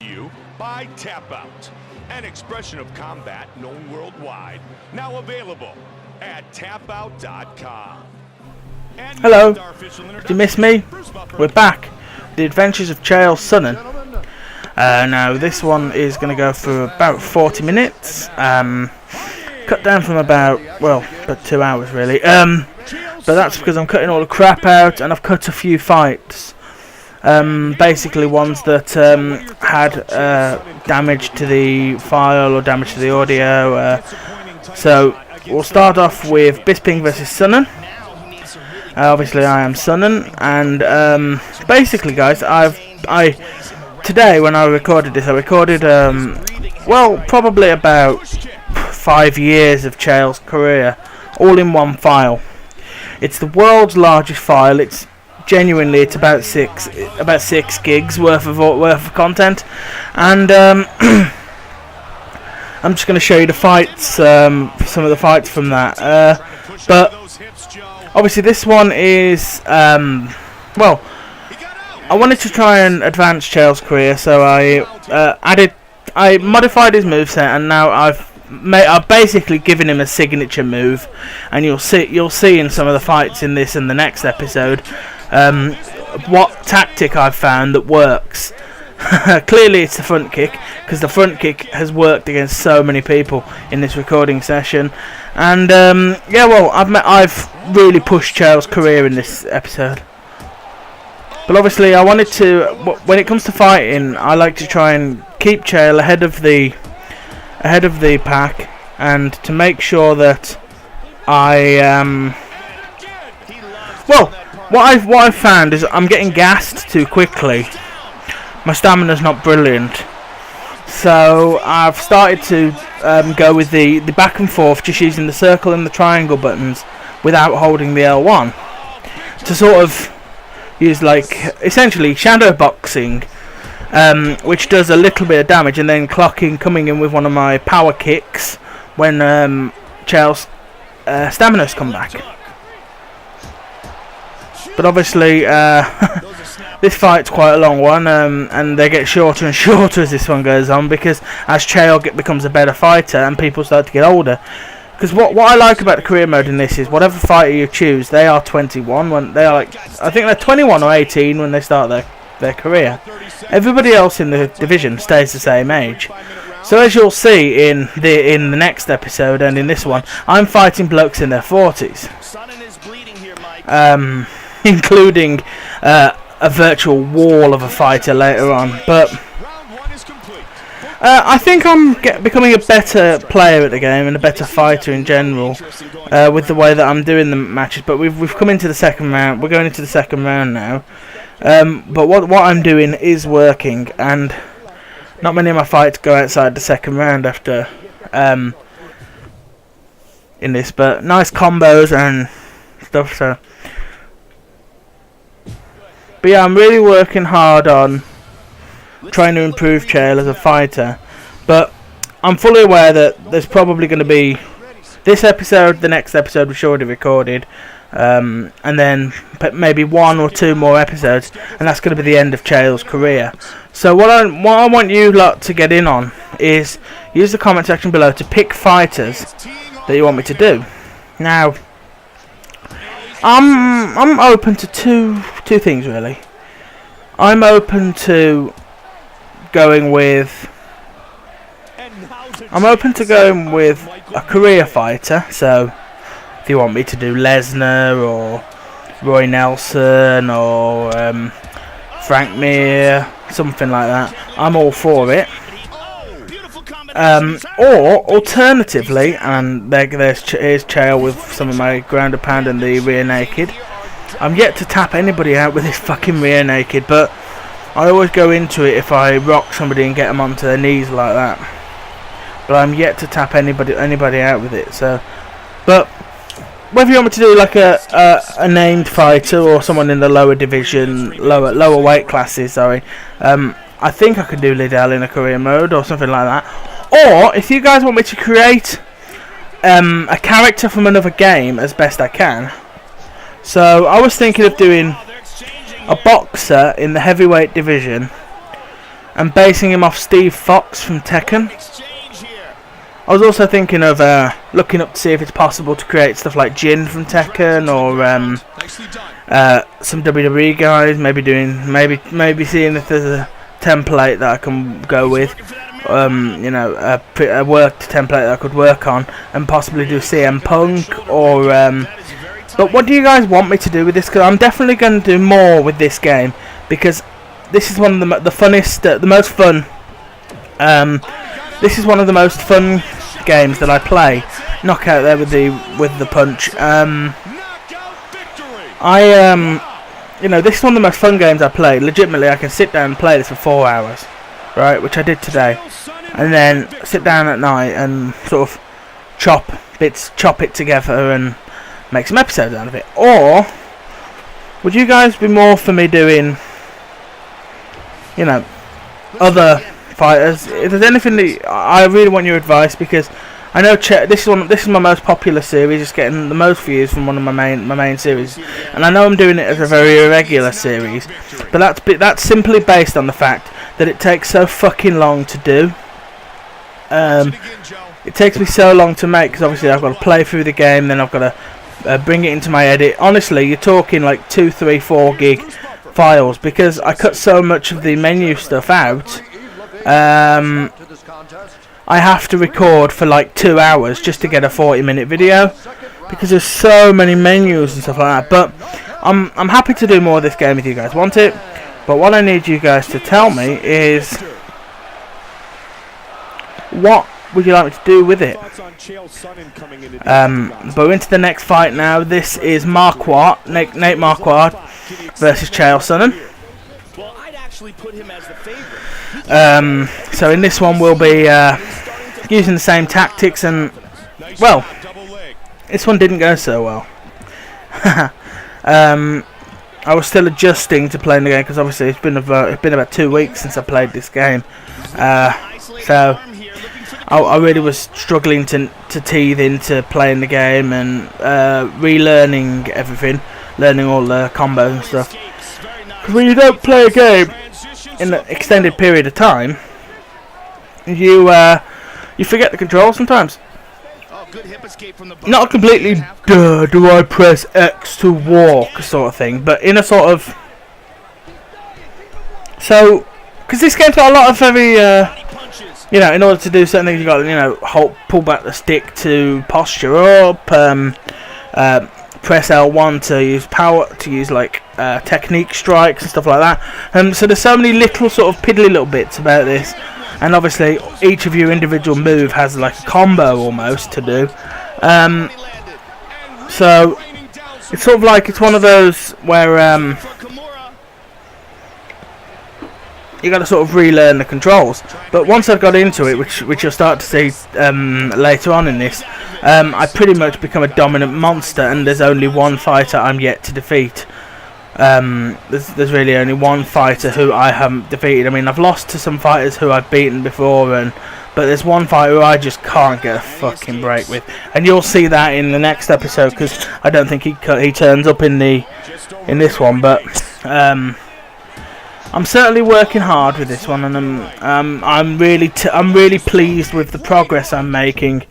You by Tap Out, an expression of combat known worldwide, now available at tapout.com. Hello, did you miss me? We're back. The Adventures of Chael, Sonnen. Now this one is going to go for about 40 minutes. Cut down from about 2 hours really. But that's because I'm cutting all the crap out and I've cut a few fights. Basically ones that had damage to the file or damage to the audio. So we'll start off with Bisping versus Sonnen. Obviously I am Sonnen, and basically guys, today when I recorded this, I recorded probably about 5 years of Chael's career, all in one file. It's the world's largest file. It's about six gigs worth of content, and I'm just going to show you the fights, some of the fights from that. But obviously this one is I wanted to try and advance Chael's career, so I modified his moveset, and now I've basically given him a signature move, and you'll see in some of the fights in this and the next episode what tactic I've found that works. Clearly it's the front kick, because the front kick has worked against so many people in this recording session, and I've really pushed Chael's career in this episode. But obviously I wanted to, when it comes to fighting, I like to try and keep Chael ahead of the pack, and to make sure that what I've found is I'm getting gassed too quickly. My stamina's not brilliant, so I've started to go with the back and forth, just using the circle and the triangle buttons without holding the L1, to sort of use essentially shadow boxing, which does a little bit of damage, and then coming in with one of my power kicks when Chael's stamina's come back. But obviously this fight's quite a long one, and they get shorter and shorter as this one goes on, because as Chael becomes a better fighter and people start to get older. Because what I like about the career mode in this is whatever fighter you choose, they are 21 when they are I think they're 21 or 18 when they start their career. Everybody else in the division stays the same age. So as you'll see in the next episode and in this one, I'm fighting blokes in their 40s, including a virtual wall of a fighter later on. But I think I'm becoming a better player at the game and a better fighter in general, with the way that I'm doing the matches. But we've come into the second round. We're going into the second round now. But what I'm doing is working, and not many of my fights go outside the second round after in this. But nice combos and stuff. So, but yeah, I'm really working hard on trying to improve Chael as a fighter, but I'm fully aware that there's probably going to be this episode, the next episode which already recorded, and then maybe 1 or 2 more episodes, and that's going to be the end of Chael's career. So what I want you lot to get in on is use the comment section below to pick fighters that you want me to do. Now I'm open to two things really. I'm open to going with a career fighter. So if you want me to do Lesnar or Roy Nelson or Frank Mir, something like that, I'm all for it. Or alternatively, and here's Chael with some of my ground and pound and the rear naked. I'm yet to tap anybody out with this fucking rear naked, but I always go into it if I rock somebody and get them onto their knees like that. But I'm yet to tap anybody out with it. So, but whether you want me to do like a named fighter or someone in the lower division, lower weight classes, sorry, I think I could do Liddell in a career mode or something like that. Or if you guys want me to create a character from another game as best I can. So I was thinking of doing a boxer in the heavyweight division and basing him off Steve Fox from Tekken. I was also thinking of looking up to see if it's possible to create stuff like Jin from Tekken, or some WWE guys. Maybe seeing if there's a template that I can go with. You know, a worked template that I could work on, and possibly do CM Punk or. But what do you guys want me to do with this? Because I'm definitely going to do more with this game, because this is one of the funnest, the most fun. This is one of the most fun games that I play. Knockout there with the punch. You know, this is one of the most fun games I play. Legitimately, I can sit down and play this for 4 hours, right? Which I did today, and then sit down at night and sort of chop it together and make some episodes out of it. Or would you guys be more for me doing, you know, other fighters? If there's anything that I really want your advice, because I know this is my most popular series. It's getting the most views from one of my main series, and I know I'm doing it as a very irregular series, but that's simply based on the fact that it takes so fucking long to do. It takes me so long to make, because obviously I've got to play through the game, then I've got to bring it into my edit. Honestly, you're talking like 2, 3, 4 gig files, because I cut so much of the menu stuff out. I have to record for like 2 hours just to get a 40-minute video, because there's so many menus and stuff like that. But I'm happy to do more of this game if you guys want it. But what I need you guys to tell me is, what would you like me to do with it? But we're into the next fight now. This is Nate Marquardt versus Chael Sonnen. So in this one we'll be using the same tactics, and well, this one didn't go so well. I was still adjusting to playing the game, because obviously it's been about 2 weeks since I played this game, so I really was struggling to teethe into playing the game and relearning everything, learning all the combos and stuff. Because when you don't play a game in an extended period of time, you forget the controls sometimes. Not completely, do I press X to walk sort of thing, but in a sort of, so, because this game's got a lot of very, you know, in order to do certain things you got to, you know, pull back the stick to posture up, press L1 to use power, to use like technique strikes and stuff like that. So there's so many little sort of piddly little bits about this, and obviously each of your individual move has like a combo almost to do. So it's sort of like, it's one of those where you got to sort of relearn the controls. But once I've got into it, which you'll start to see later on in this, I pretty much become a dominant monster, and there's only one fighter I'm yet to defeat. There's really only one fighter who I haven't defeated. I mean, I've lost to some fighters who I've beaten before, but there's one fighter who I just can't get a fucking break with, and you'll see that in the next episode, because I don't think he turns up in this one. But I'm certainly working hard with this one, and I'm really pleased with the progress I'm making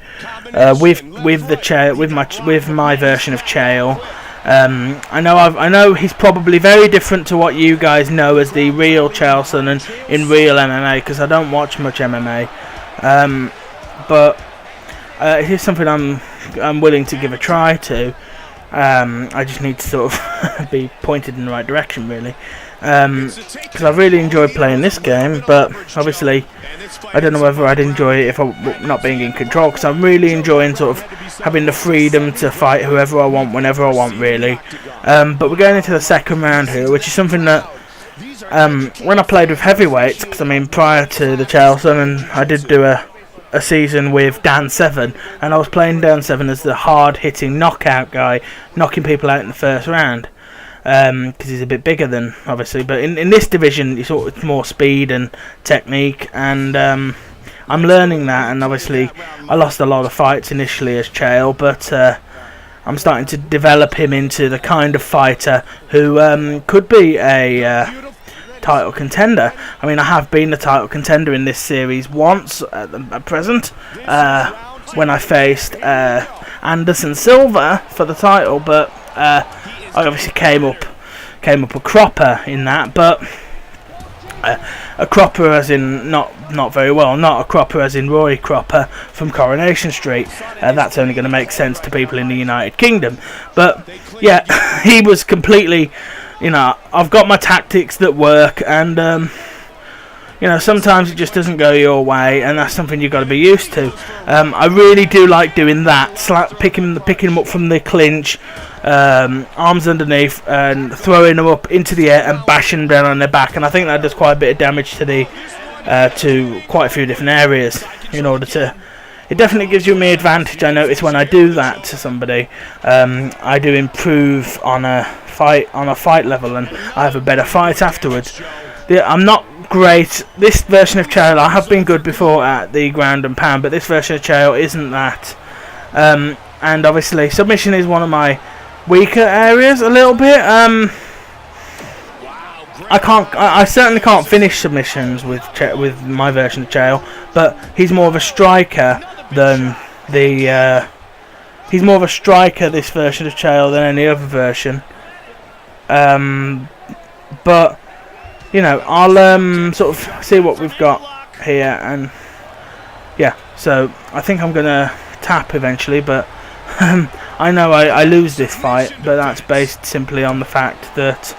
with my version of Chael. I know he's probably very different to what you guys know as the real Chael Sonnen in real MMA, because I don't watch much MMA, but it is something I'm willing to give a try to. I just need to sort of be pointed in the right direction, really, because I really enjoyed playing this game. But obviously I don't know whether I'd enjoy it if I'm not being in control, because I'm really enjoying sort of having the freedom to fight whoever I want, whenever I want, really. But we're going into the second round here, which is something that when I played with heavyweights, because I mean, prior to the Chael Sonnen, I did do a season with Dan Seven, and I was playing Dan Seven as the hard-hitting knockout guy, knocking people out in the first round, because he's a bit bigger than, obviously. But in this division, it's more speed and technique, and I'm learning that. And obviously, I lost a lot of fights initially as Chael, but I'm starting to develop him into the kind of fighter who could be a title contender. I mean, I have been a title contender in this series once at present, when I faced Anderson Silva for the title, but I obviously came up a cropper in that, but a cropper as in not very well, not a cropper as in Roy Cropper from Coronation Street. That's only going to make sense to people in the United Kingdom. But yeah, he was completely, I've got my tactics that work, and sometimes it just doesn't go your way, and that's something you've got to be used to. I really do like doing that, picking them up from the clinch, arms underneath, and throwing them up into the air and bashing down on their back. And I think that does quite a bit of damage to quite a few different areas. It definitely gives you me advantage. I notice when I do that to somebody, I do improve on a fight level, and I have a better fight afterwards. I'm not great. This version of Chael, I have been good before at the ground and pound, but this version of Chael isn't that. And obviously, submission is one of my weaker areas a little bit. I certainly can't finish submissions with my version of Chael, but he's more of a striker than he's more of a striker, this version of Chael, than any other version. But I'll sort of see what we've got here, and yeah, so I think I'm gonna tap eventually, but I know I lose this fight, but that's based simply on the fact that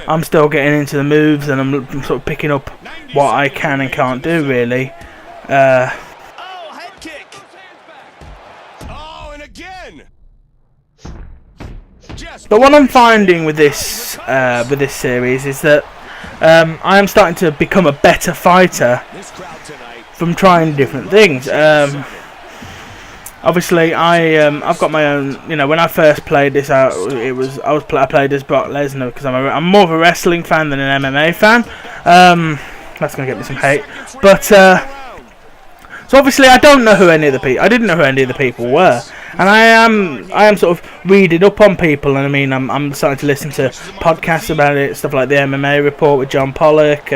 I'm still getting into the moves, and I'm sort of picking up what I can and can't do, really. Head kick. Oh, and again. But what I'm finding with this series is that I am starting to become a better fighter from trying different things. Obviously, I've got my own. When I first played this out, I played as Brock Lesnar because I'm more of a wrestling fan than an MMA fan. That's gonna get me some hate, but so obviously I don't know who any of the people. I didn't know who any of the people were, and I am sort of reading up on people, and I mean I'm starting to listen to podcasts about it, stuff like the MMA Report with John Pollock.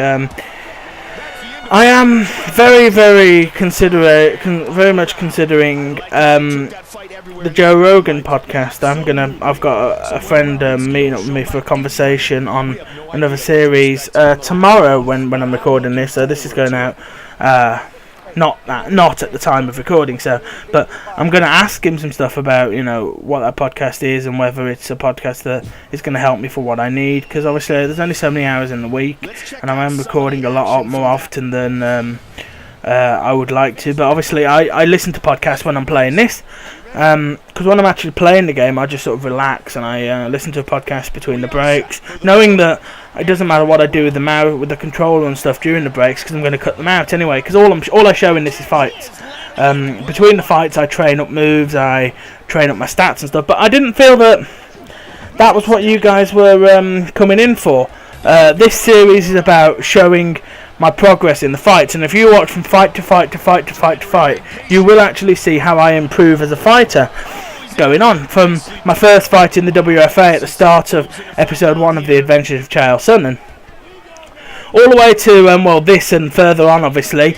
I am very, very much considering the Joe Rogan podcast. I've got a friend meeting up with me for a conversation on another series tomorrow when I'm recording this. So this is going out not at the time of recording. But I'm going to ask him some stuff about what that podcast is and whether it's a podcast that is going to help me for what I need. Because obviously there's only so many hours in the week, and I am recording a lot more often than I would like to. But obviously I listen to podcasts when I'm playing this. Because when I'm actually playing the game, I just sort of relax and I listen to a podcast between the breaks, knowing that it doesn't matter what I do with the mouse, with the controller and stuff during the breaks, because I'm going to cut them out anyway. Because all I show in this is fights. Between the fights, I train up moves, I train up my stats and stuff. But I didn't feel that was what you guys were coming in for. This series is about showing my progress in the fights, and if you watch from fight to fight to fight to fight to fight, you will actually see how I improve as a fighter going on. From my first fight in the WFA at the start of episode 1 of The Adventures of Chael Sonnen, all the way to this and further on, obviously,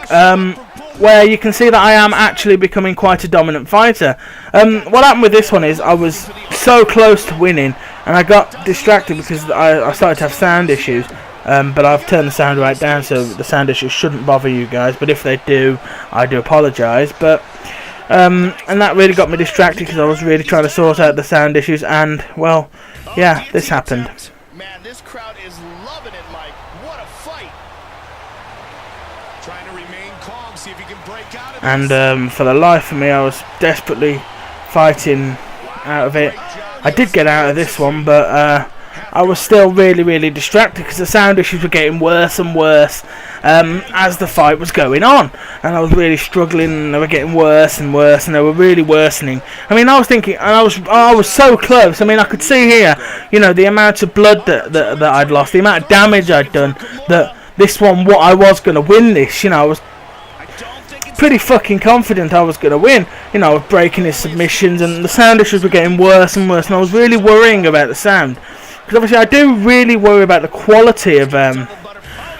where you can see that I am actually becoming quite a dominant fighter. What happened with this one is I was so close to winning, and I got distracted because I started to have sound issues. But I've turned the sound right down, so the sound issues shouldn't bother you guys. But if they do, I do apologise. But and that really got me distracted because I was really trying to sort out the sound issues. And well, yeah, this happened. Man, this crowd is loving it, Mike. What a fight! Trying to remain calm, see if he can break out of this. And for the life of me, I was desperately fighting out of it. I did get out of this one, but I was still really, really distracted because the sound issues were getting worse and worse as the fight was going on, and I was really struggling, and they were getting worse and worse, and they were really worsening. I mean, I was thinking, and I was so close. I mean, I could see here, the amount of blood that I'd lost, the amount of damage I'd done. That this one, what I was going to win this, I was pretty fucking confident I was going to win. You know, breaking his submissions, and the sound issues were getting worse and worse, and I was really worrying about the sound. Because obviously I do really worry about the quality of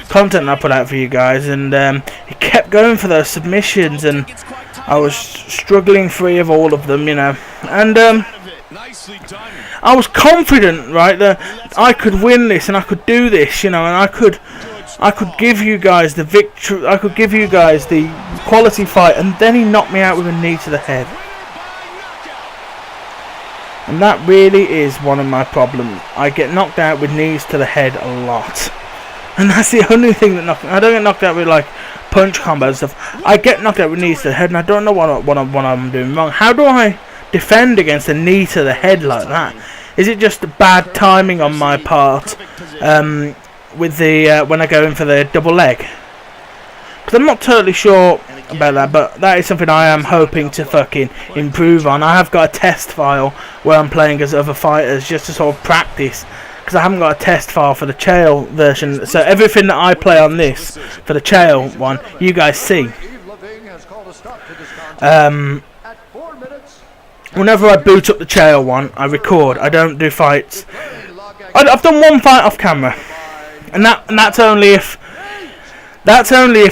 content I put out for you guys, and he kept going for those submissions, and I was struggling free of all of them, you know. And I was confident, right, that I could win this and I could do this, you know, and I could give you guys the victory, I could give you guys the quality fight, and then he knocked me out with a knee to the head. And that really is one of my problems. I get knocked out with knees to the head a lot. And that's the only thing that I don't get knocked out with like punch combos and stuff. I get knocked out with knees to the head, and I don't know what I'm doing wrong. How do I defend against a knee to the head like that? Is it just bad timing on my part with the when I go in for the double leg? Because I'm not totally sure about that, but that is something I am hoping to fucking improve on. I have got a test file where I'm playing as other fighters just to sort of practice, because I haven't got a test file for the Chael version. So everything that I play on this for the Chael one, you guys see. Whenever I boot up the Chael one, I record. I don't do fights. I've done one fight off camera, and that's only if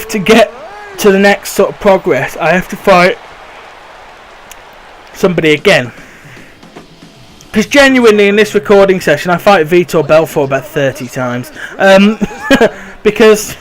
to get to the next sort of progress, I have to fight somebody again. Because genuinely in this recording session I fight Vitor Belfort about 30 times. Because,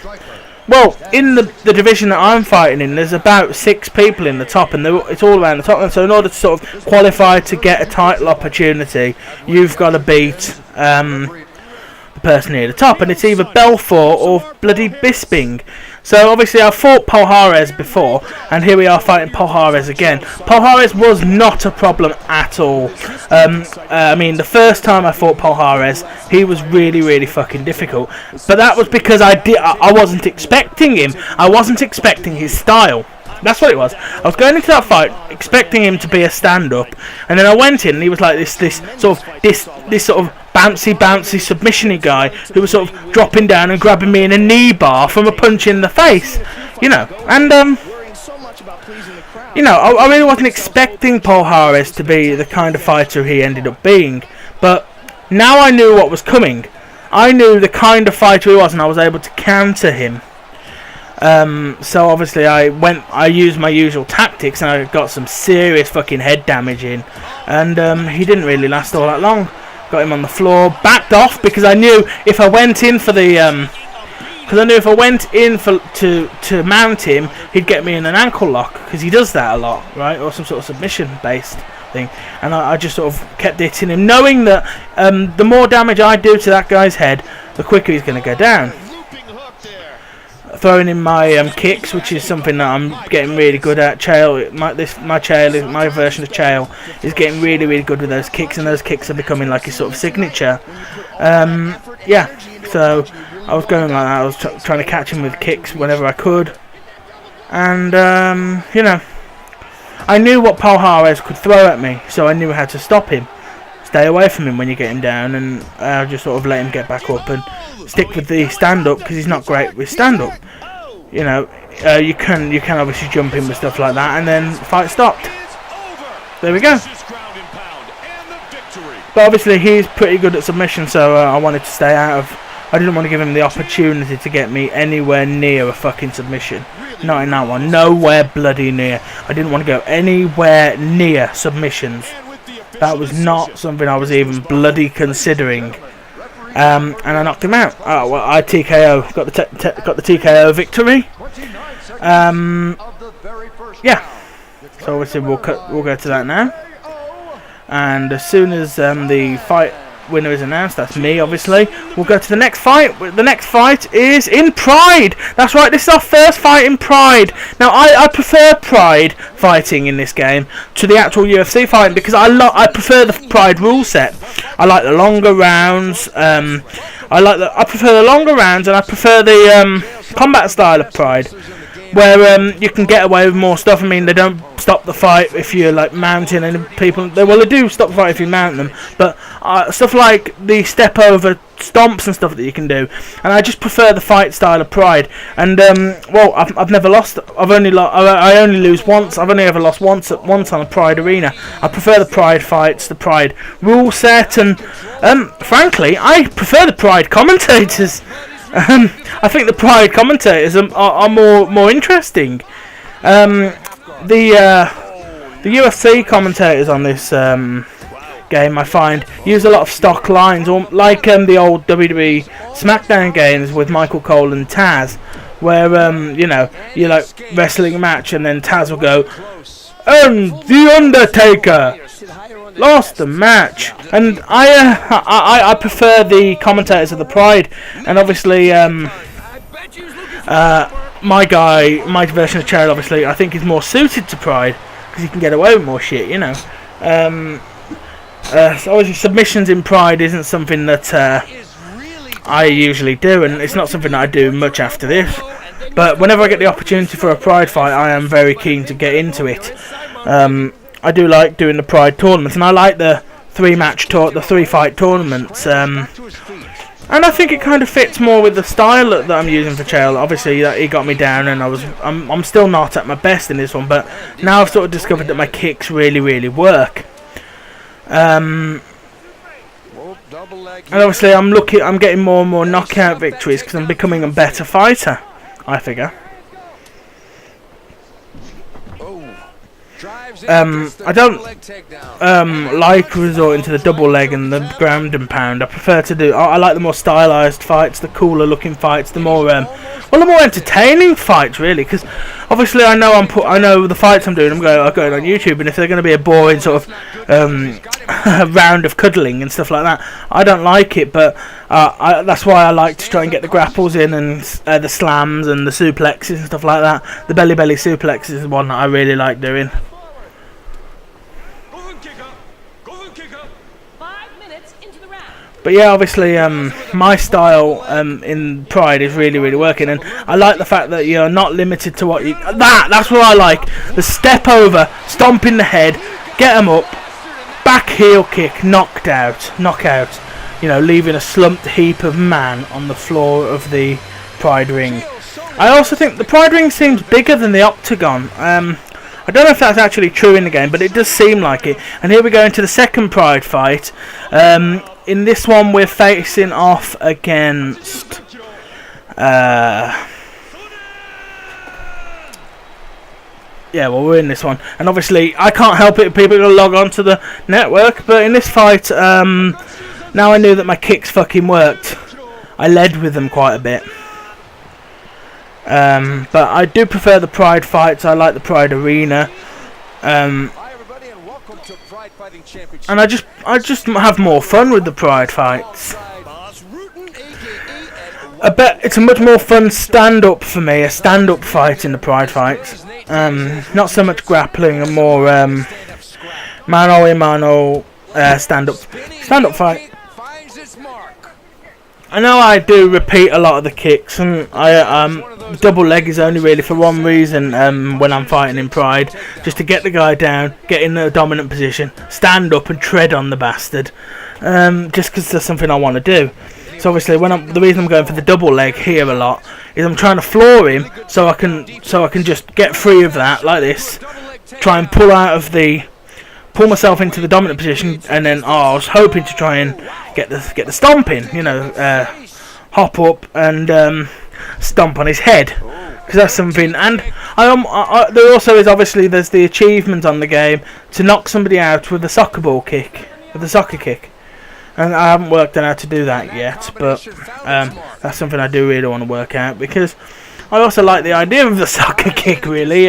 well, in the division that I'm fighting in, there's about 6 people in the top, and it's all around the top. And so in order to sort of qualify to get a title opportunity, you've got to beat the person near the top, and it's either Belfort or bloody Bisping. So obviously I fought Palhares before, and here we are fighting Palhares again. Palhares was not a problem at all. I mean, the first time I fought Palhares, he was really fucking difficult. But that was because I wasn't expecting him. I wasn't expecting his style. That's what it was. I was going into that fight expecting him to be a stand-up, and then I went in and he was like this sort of bouncy submission-y guy who was sort of dropping down and grabbing me in a knee bar from a punch in the face, you know. And you know, I really wasn't expecting Palhares to be the kind of fighter he ended up being, but now I knew what was coming. I knew the kind of fighter he was, and I was able to counter him. So obviously I used my usual tactics, and I got some serious fucking head damage in, and he didn't really last all that long. Got him on the floor, backed off, because I knew if I went in for the to mount him, he'd get me in an ankle lock, because he does that a lot, right, or some sort of submission based thing. And I just sort of kept hitting him, knowing that the more damage I do to that guy's head, the quicker he's going to go down. Throwing in my kicks, which is something that I'm getting really good at. Chael, my version of Chael is getting really good with those kicks, and those kicks are becoming like his sort of signature. Yeah, so I was going like that. I was trying to catch him with kicks whenever I could, and you know, I knew what Palhares could throw at me, so I knew how to stop him. Stay away from him when you get him down, and I'll just sort of let him get back up and stick with the stand-up, because he's not great with stand-up. You know, you can obviously jump in with stuff like that, and then fight stopped. There we go. But obviously he's pretty good at submission, so I wanted to stay out of. I didn't want to give him the opportunity to get me anywhere near a fucking submission. Not in that one. Nowhere bloody near. I didn't want to go anywhere near submissions. That was not something I was even bloody considering. And I knocked him out. Oh, well, I TKO. Got the TKO victory. Yeah. So obviously we'll go to that now. And as soon as the fight winner is announced, that's me obviously, we'll go to the next fight. The next fight is in Pride. That's right, this is our first fight in Pride. Now I prefer Pride fighting in this game to the actual UFC fighting, because I prefer the Pride rule set. I like the longer rounds. I prefer the longer rounds, and I prefer the combat style of Pride, where you can get away with more stuff. I mean, they don't stop the fight if you're like mounting, and people. They do stop the fight if you mount them, but stuff like the step over stomps and stuff that you can do, and I just prefer the fight style of Pride. And well, I've never lost. I only lose once. I've only ever lost once on a Pride arena. I prefer the Pride fights, the Pride rule set, and frankly, I prefer the Pride commentators. I think the Pride commentators are more interesting. The UFC commentators on this game, I find, use a lot of stock lines, or like the old WWE SmackDown games with Michael Cole and Taz, where you know, you're like wrestling a match and then Taz will go, and The Undertaker lost the match. And I prefer the commentators of the Pride, and obviously my version of Chael, obviously I think is more suited to Pride because he can get away with more shit, you know. So obviously submissions in Pride isn't something that I usually do, and it's not something that I do much after this. But whenever I get the opportunity for a Pride fight, I am very keen to get into it. I do like doing the Pride tournaments, and I like the three fight tournaments. And I think it kind of fits more with the style that I'm using for Chael. Obviously, he got me down, and I'm still not at my best in this one. But now I've sort of discovered that my kicks really work. And obviously I'm getting more and more knockout victories because I'm becoming a better fighter, I figure. I don't like resorting to the double leg and the ground and pound. I prefer to do. I like the more stylized fights, the cooler looking fights, the more the more entertaining fights, really. Because obviously I know the fights I'm doing. I'm going on YouTube, and if they're going to be a boring sort of round of cuddling and stuff like that, I don't like it. But that's why I like to try and get the grapples in, and the slams and the suplexes and stuff like that. The belly suplex is the one that I really like doing. But yeah, obviously my style in Pride is really working, and I like the fact that you're not limited to what you... That's what I like. The step over, stomp in the head, get them up, back heel kick, knockout. You know, leaving a slumped heap of man on the floor of the Pride ring. I also think the Pride ring seems bigger than the octagon. I don't know if that's actually true in the game, but it does seem like it. And here we go into the second Pride fight. In this one, we're facing off against... we're in this one. And obviously, I can't help it if people are going to log on to the network. But in this fight, now I knew that my kicks fucking worked. I led with them quite a bit. But I do prefer the Pride fights. I like the Pride arena. And I just have more fun with the Pride fights. I bet it's a much more fun stand-up for me, a stand-up fight in the Pride fights. Not so much grappling, and more mano-a-mano stand-up fight. I know I do repeat a lot of the kicks, and double leg is only really for one reason when I'm fighting in Pride, just to get the guy down, get in a dominant position, stand up and tread on the bastard, just because that's something I want to do. So obviously the reason I'm going for the double leg here a lot is I'm trying to floor him so I can just get free of that like this, try and pull myself into the dominant position, and then I was hoping to try and get the stomp in, you know, hop up and stomp on his head, because that's something. And there also is, obviously, there's the achievement on the game to knock somebody out with a soccer kick, and I haven't worked out how to do that yet, but that's something I do really want to work out, because I also like the idea of the soccer kick, really.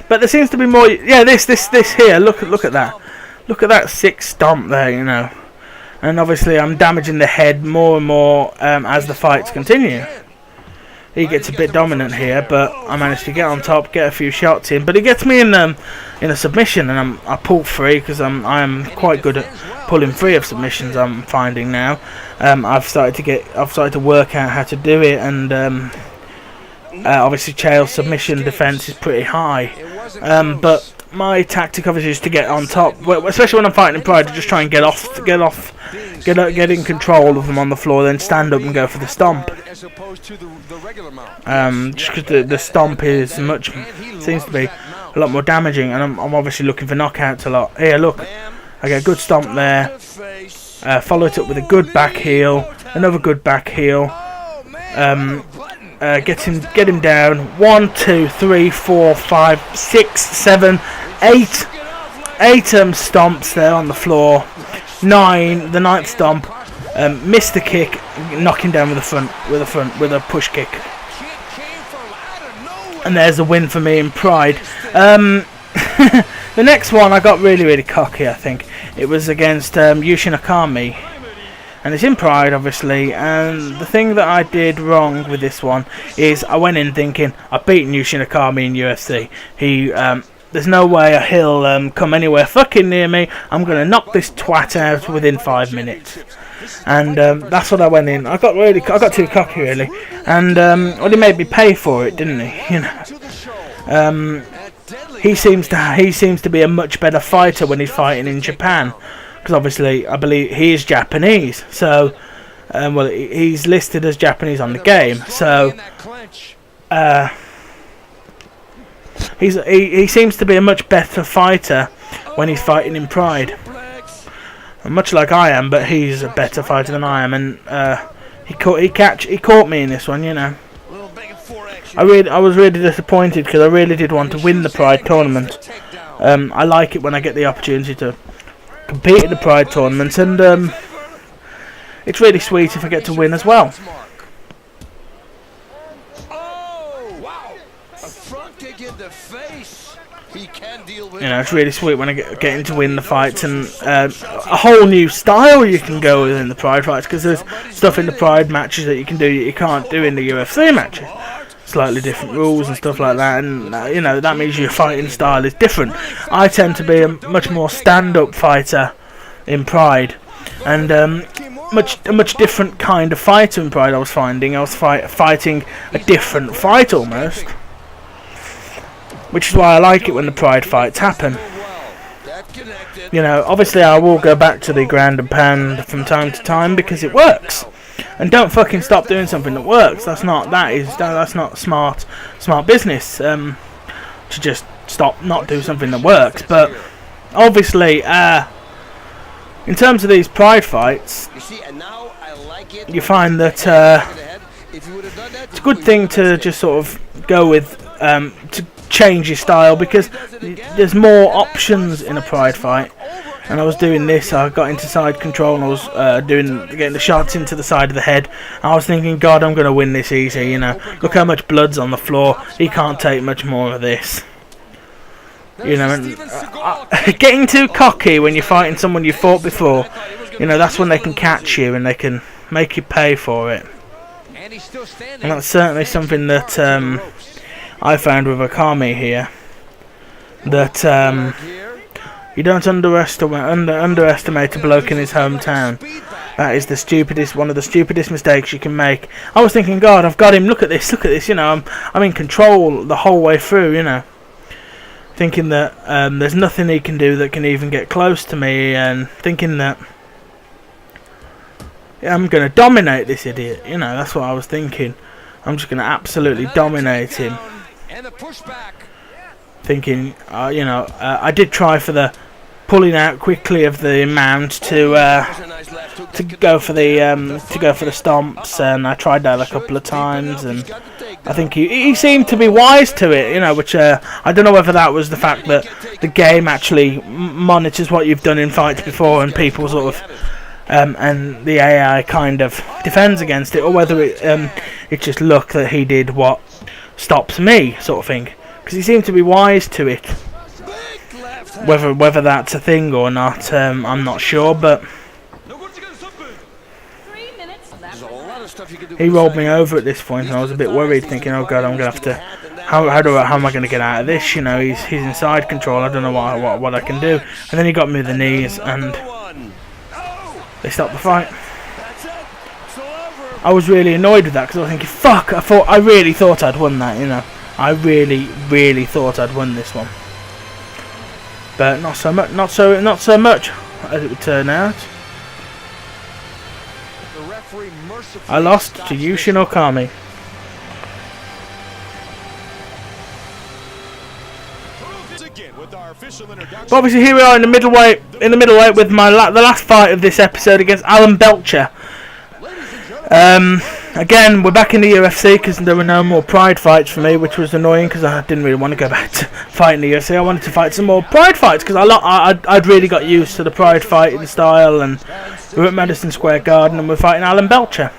But there seems to be more. Yeah, this here. Look at that. Look at that sick stomp there. You know, and obviously I'm damaging the head more and more as the fights continue. He gets a bit dominant here, but I managed to get on top, get a few shots in. But he gets me in a submission, and I pull free because I am quite good at pulling free of submissions. I'm finding now. I've started to work out how to do it, and obviously Chael's submission defense is pretty high. But my tactic obviously is to get on top, especially when I'm fighting in Pride, to just try and get in control of them on the floor, then stand up and go for the stomp. Just because the stomp seems to be a lot more damaging, and I'm obviously looking for knockouts a lot. Here, look, I get a good stomp there. Follow it up with a good back heel, another good back heel. Get him down. 1, 2, 3, 4, 5, 6, 7, 8 stomps there on the floor. 9, the 9th stomp. Missed the kick, knock him down with a push kick. And there's a win for me in Pride. The next one I got really cocky, I think. It was against Yushin Akami. And it's in Pride, obviously, and the thing that I did wrong with this one is I went in thinking, I've beaten Yushin Akami in UFC. There's no way he'll come anywhere fucking near me. I'm going to knock this twat out within 5 minutes. And that's what I went in. I got too cocky, really. And well, he made me pay for it, didn't he? You know. He seems to be a much better fighter when he's fighting in Japan. Because obviously, I believe he is Japanese, so well, he's listed as Japanese on the game. So he seems to be a much better fighter when he's fighting in Pride, much like I am. But he's a better fighter than I am, and he caught me in this one. You know, I was really disappointed because I really did want to win the Pride tournament. I like it when I get the opportunity to compete in the Pride tournaments, and it's really sweet if I get to win as well. You know, it's really sweet when I get to win the fights, and a whole new style you can go with in the Pride fights, because there's stuff in the Pride matches that you can do that you can't do in the UFC matches. Slightly different rules and stuff like that, and you know, that means your fighting style is different. I tend to be a much more stand-up fighter in Pride, and a much different kind of fighter in Pride. I was finding I was fighting a different fight almost, which is why I like it when the Pride fights happen. You know, obviously I will go back to the ground and pound from time to time because it works. And don't fucking stop doing something that works. That's not smart business. To just not do something that works. But obviously, in terms of these Pride fights, you find that it's a good thing to just sort of go with to change your style, because there's more options in a Pride fight. And I was doing this, I got into side control, and I was getting the shots into the side of the head. I was thinking, God, I'm going to win this easy, you know. Look how much blood's on the floor. He can't take much more of this. You know, and getting too cocky when you're fighting someone you fought before, you know, that's when they can catch you and they can make you pay for it. And that's certainly something that I found with Akami here. That you don't underestimate a bloke in his hometown. That is one of the stupidest mistakes you can make. I was thinking, God, I've got him. Look at this. You know, I'm in control the whole way through. You know, thinking that there's nothing he can do that can even get close to me, and thinking that I'm going to dominate this idiot. You know, that's what I was thinking. I'm just going to absolutely dominate him. Thinking, you know, I did try for the pulling out quickly of the mount to go for the stomps, and I tried that a couple of times, and I think he seemed to be wise to it, you know, which I don't know whether that was the fact that the game actually monitors what you've done in fights before, and people sort of and the AI kind of defends against it, or whether it's just luck that he did what stops me, sort of thing, because he seemed to be wise to it. Whether that's a thing or not, I'm not sure, but he rolled me over at this point, and I was a bit worried, thinking, oh God, I'm gonna have to, how am I gonna get out of this? You know, he's inside control. I don't know what I can do. And then he got me the knees, and they stopped the fight. I was really annoyed with that, because I was thinking, fuck, I really thought I'd won that, you know. I really thought I'd won this one. but not so much. Not so much as it would turn out. I lost to Yushin Okami. But obviously here we are in the middleweight with my the last fight of this episode against Alan Belcher. Again, we're back in the UFC because there were no more Pride fights for me, which was annoying because I didn't really want to go back to fighting the UFC. I wanted to fight some more Pride fights because I'd really got used to the Pride fighting style, and we were at Madison Square Garden and we're fighting Alan Belcher.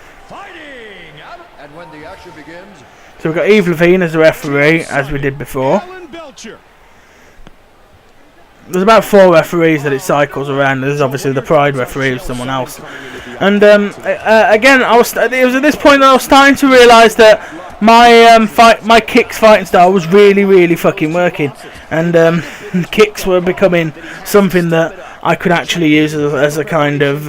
So we've got Eve Levine as the referee, as we did before. There's about 4 referees that it cycles around. There's obviously the Pride referee of someone else. And again, it was at this point that I was starting to realise that my kicks fighting style was really fucking working, and kicks were becoming something that I could actually use as a kind of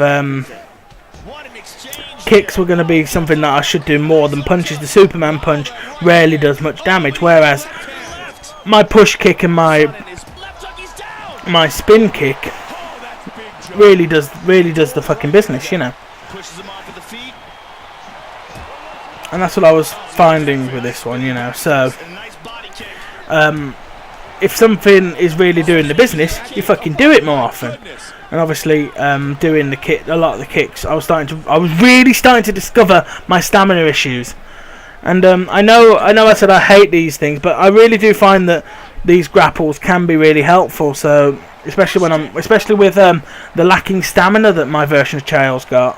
kicks were going to be something that I should do more than punches. The Superman punch rarely does much damage, whereas my push kick and my spin kick really does the fucking business, you know. And that's what I was finding with this one, you know. So if something is really doing the business, you fucking do it more often. And obviously doing a lot of the kicks, I was really starting to discover my stamina issues. And I know I said I hate these things, but I really do find that these grapples can be really helpful. So especially with the lacking stamina that my version of Chael's got,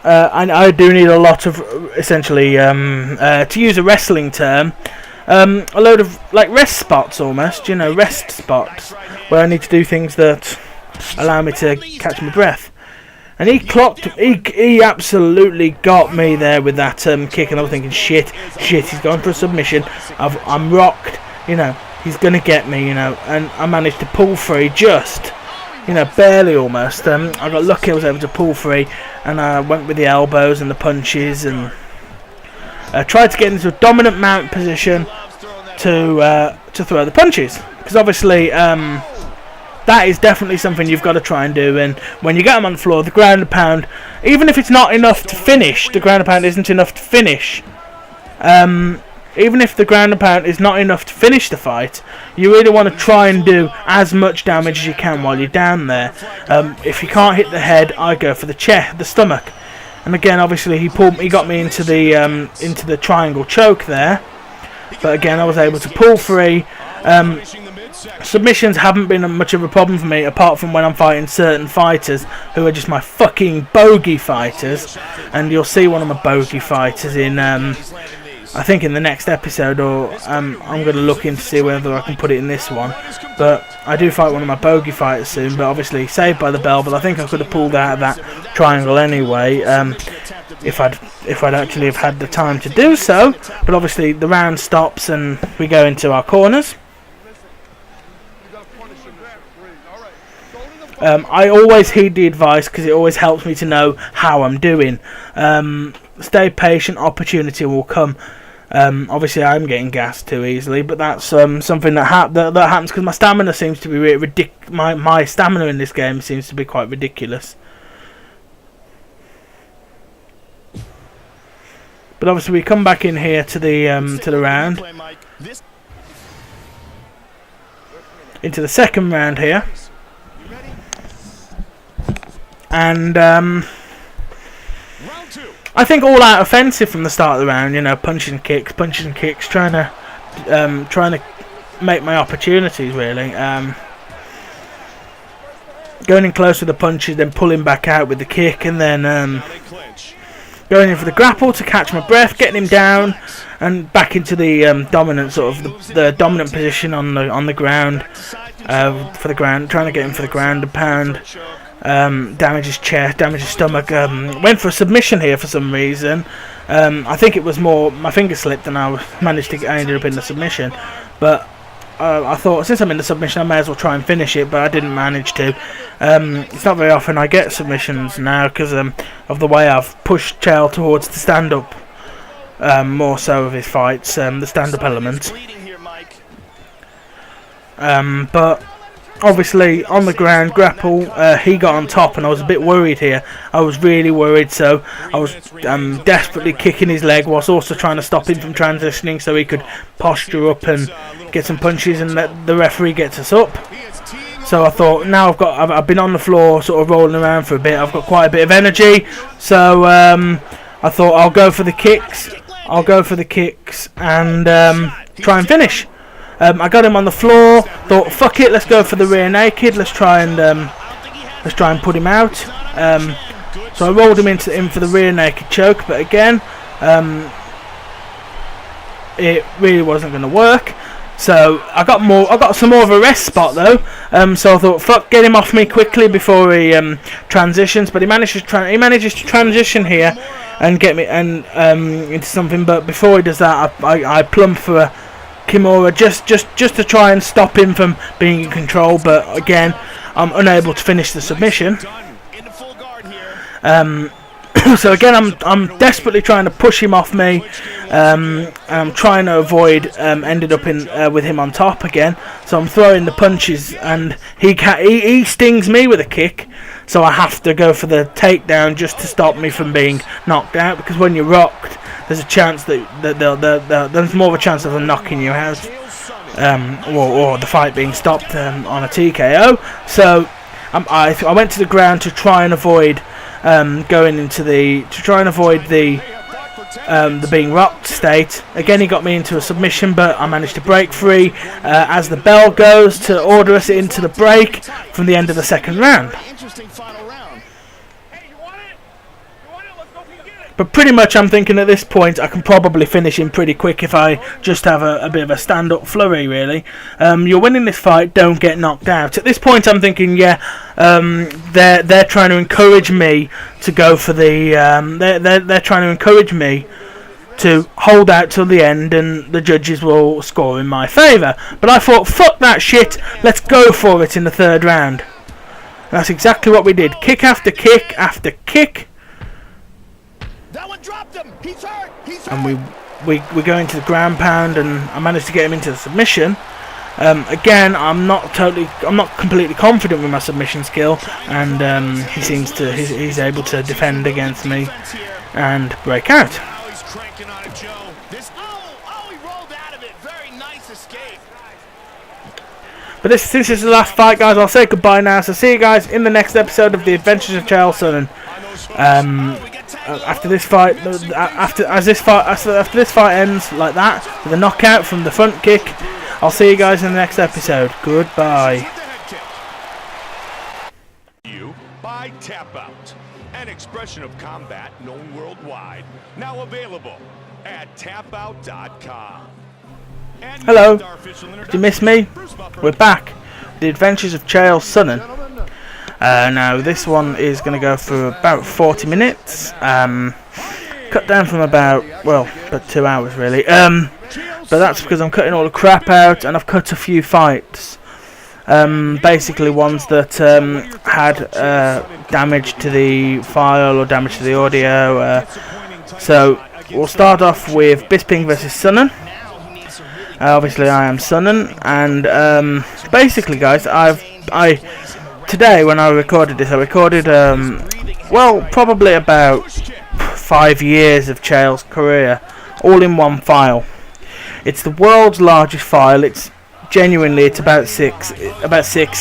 I do need a lot of, essentially, to use a wrestling term, a load of like rest spots almost, you know, rest spots where I need to do things that allow me to catch my breath. And he absolutely got me there with that kick, and I was thinking, shit, he's going for a submission. I'm rocked, you know, he's gonna get me, you know, and I managed to pull free just, you know, barely almost. I got lucky, I was able to pull free, and I went with the elbows and the punches, and tried to get into a dominant mount position to throw the punches, because obviously that is definitely something you've got to try and do. And when you get them on the floor, the ground and pound, even if it's not enough to finish, the ground and pound isn't enough to finish. Even if the ground and pound is not enough to finish the fight, you really want to try and do as much damage as you can while you're down there. If you can't hit the head, I go for the chest, the stomach. And again, obviously, he got me into the triangle choke there. But again, I was able to pull free. Submissions haven't been much of a problem for me, apart from when I'm fighting certain fighters who are just my fucking bogey fighters. And you'll see one of my bogey fighters in, I think in the next episode, or I'm going to look in to see whether I can put it in this one. But I do fight one of my bogey fighters soon, but obviously saved by the bell. But I think I could have pulled out of that triangle anyway, if I'd actually have had the time to do so. But obviously the round stops and we go into our corners. I always heed the advice because it always helps me to know how I'm doing. Stay patient, opportunity will come. Obviously I'm getting gassed too easily, but that's something that happens because my stamina seems to be my stamina in this game seems to be quite ridiculous. But obviously we come back in here to the round, into the second round here. And I think all out offensive from the start of the round, you know, punches and kicks, trying to make my opportunities really. Going in close with the punches, then pulling back out with the kick, and then going in for the grapple to catch my breath, getting him down, and back into the dominant sort of the dominant position on the ground for the ground, trying to get him for the ground and pound. Damage his chest, damage his stomach. Went for a submission here for some reason. I think it was more my finger slipped and I ended up in the submission. But I thought, since I'm in the submission, I may as well try and finish it, but I didn't manage to. It's not very often I get submissions now because of the way I've pushed Chael towards the stand-up, more so of his fights, the stand-up element. but obviously on the ground grapple, he got on top, and I was a bit worried here. I was really worried, so I was desperately kicking his leg whilst also trying to stop him from transitioning so he could posture up and get some punches and let the referee gets us up. So I thought, now I've been on the floor sort of rolling around for a bit, I've got quite a bit of energy, so I thought I'll go for the kicks and try and finish. I got him on the floor, thought fuck it, let's go for the rear naked, let's try and put him out. So I rolled him in for the rear naked choke, but again it really wasn't going to work. So I got some more of a rest spot though. So I thought, fuck, get him off me quickly before he transitions. But he manages to transition here and get me into something. But before he does that, I plump for a Kimura just to try and stop him from being in control. But again, I'm unable to finish the submission. So again, I'm desperately trying to push him off me. I'm trying to avoid ended up with him on top again. So I'm throwing the punches, and he stings me with a kick. So I have to go for the takedown just to stop me from being knocked out. Because when you're rocked, there's a chance that there's more of a chance of them knocking you out, or the fight being stopped on a TKO. So I went to the ground to try and avoid. The being rocked state. Again, he got me into a submission, but I managed to break free as the bell goes to order us into the break from the end of the second round. But pretty much I'm thinking at this point I can probably finish him pretty quick if I just have a bit of a stand-up flurry, really. You're winning this fight, don't get knocked out. At this point I'm thinking, yeah, they're trying to encourage me to go for the... they're trying to encourage me to hold out till the end and the judges will score in my favour. But I thought, fuck that shit, let's go for it in the third round. And that's exactly what we did. Kick after kick after kick. And we go into the ground pound, and I managed to get him into the submission. Again, I'm not completely confident with my submission skill, and he's able to defend against me and break out. But this is the last fight, guys. I'll say goodbye now. So see you guys in the next episode of The Adventures of Chael Sonnen. After this fight, after this fight ends like that with a knockout from the front kick, I'll see you guys in the next episode. Goodbye. By Tap Out, an expression of combat known worldwide, now available at tapout.com. Hello. Did you miss me? We're back. The Adventures of Chael Sonnen. Now this one is going to go for about 40 minutes. Cut down from about 2 hours really. But that's because I'm cutting all the crap out, and I've cut a few fights. Basically ones that had damage to the file or damage to the audio. So we'll start off with Bisping versus Sonnen. Obviously I am Sonnen, and basically guys, today when I recorded this, I recorded probably about 5 years of Chael's career all in one file. It's the world's largest file. It's about 6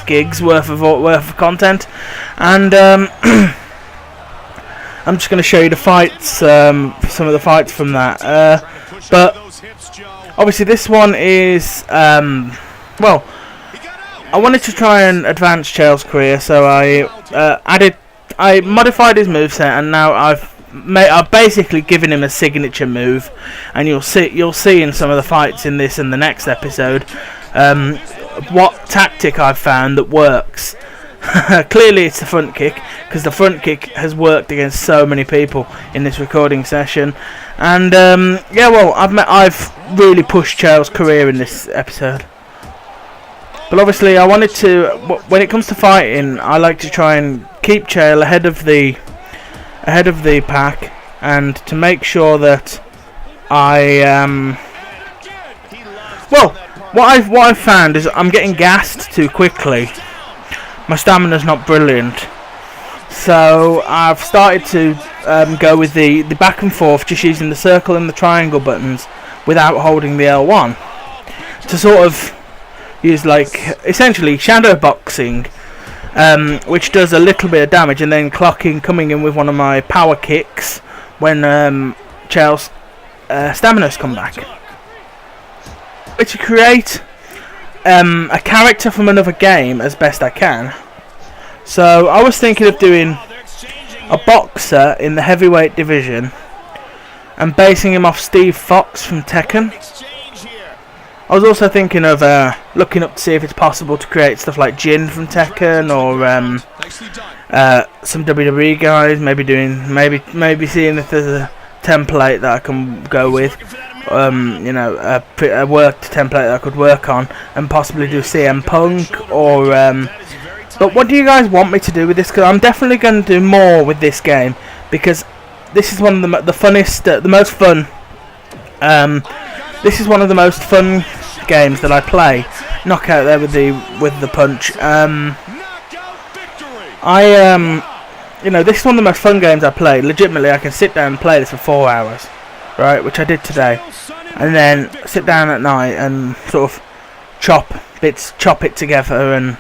gigs worth of content, and I'm just going to show you the fights, some of the fights from that. But obviously this one is I wanted to try and advance Chael's career, so I modified his moveset, and now I've basically given him a signature move, and you'll see in some of the fights in this and the next episode what tactic I've found that works. Clearly it's the front kick, because the front kick has worked against so many people in this recording session, and I've really pushed Chael's career in this episode. But obviously I wanted to, when it comes to fighting, I like to try and keep Chael ahead of the pack, and to make sure that what I've found is I'm getting gassed too quickly. My stamina's not brilliant, so I've started to go with the back and forth, just using the circle and the triangle buttons without holding the L1, to sort of use like essentially shadow boxing, which does a little bit of damage, and then coming in with one of my power kicks when Chael's stamina's come back. To create a character from another game as best I can. So I was thinking of doing a boxer in the heavyweight division and basing him off Steve Fox from Tekken. I was also thinking of looking up to see if it's possible to create stuff like Jin from Tekken, or some WWE guys. Maybe seeing if there's a template that I can go with. You know, a worked template that I could work on, and possibly do CM Punk or. But what do you guys want me to do with this? Because I'm definitely going to do more with this game, because this is one of the funnest, the most fun. This is one of the most fun games that I play. Knockout there with the punch. You know, this is one of the most fun games I play. Legitimately, I can sit down and play this for 4 hours. Right, which I did today, and then sit down at night and sort of chop it together and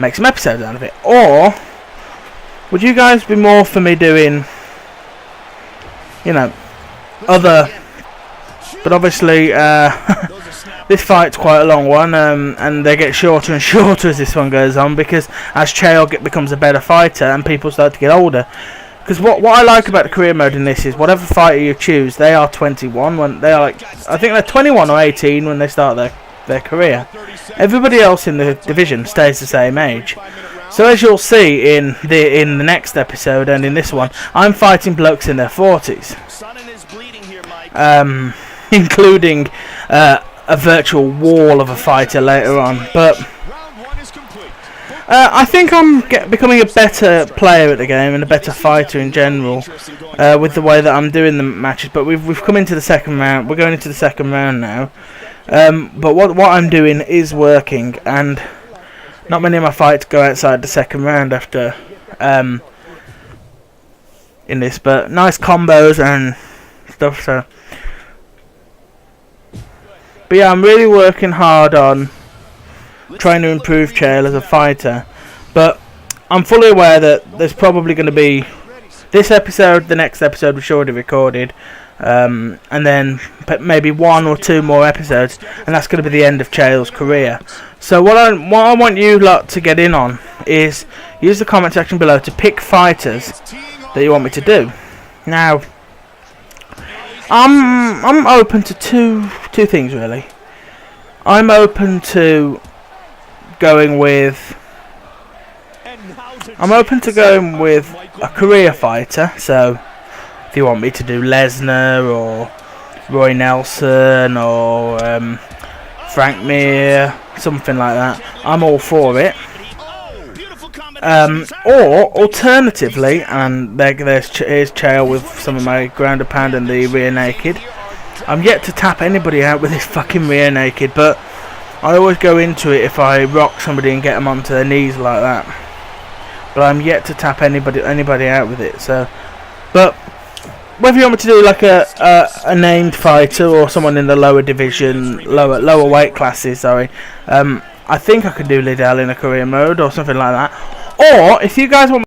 make some episodes out of it. Or would you guys be more for me doing, you know, other? But obviously, this fight's quite a long one, and they get shorter and shorter as this one goes on, because as Chael becomes a better fighter and people start to get older. Because what I like about the career mode in this is whatever fighter you choose, they are 21 when they are like, I think they're 21 or 18 when they start their career. Everybody else in the division stays the same age. So as you'll see in the next episode and in this one, I'm fighting blokes in their 40s, including a virtual wall of a fighter later on. But I think I'm becoming a better player at the game and a better fighter in general, with the way that I'm doing the matches. But we've come into the second round. We're going into the second round now. But what I'm doing is working, and not many of my fights go outside the second round after in this. But nice combos and stuff. So, but yeah, I'm really working hard on trying to improve Chael as a fighter, but I'm fully aware that there's probably going to be this episode, the next episode which already recorded, and then maybe 1 or 2 more episodes, and that's going to be the end of Chael's career. So what I want you lot to get in on is use the comment section below to pick fighters that you want me to do. Now, I'm open to two things really. I'm open to going with a career fighter. So if you want me to do Lesnar or Roy Nelson or Frank Mir, something like that, I'm all for it. Or alternatively, and here's Chael with some of my ground and pound and the rear naked. I'm yet to tap anybody out with this fucking rear naked, but I always go into it if I rock somebody and get them onto their knees like that. But I'm yet to tap anybody out with it. So, but whether you want me to do like a named fighter or someone in the lower division, lower weight classes, sorry, I think I could do Liddell in a career mode or something like that. Or if you guys want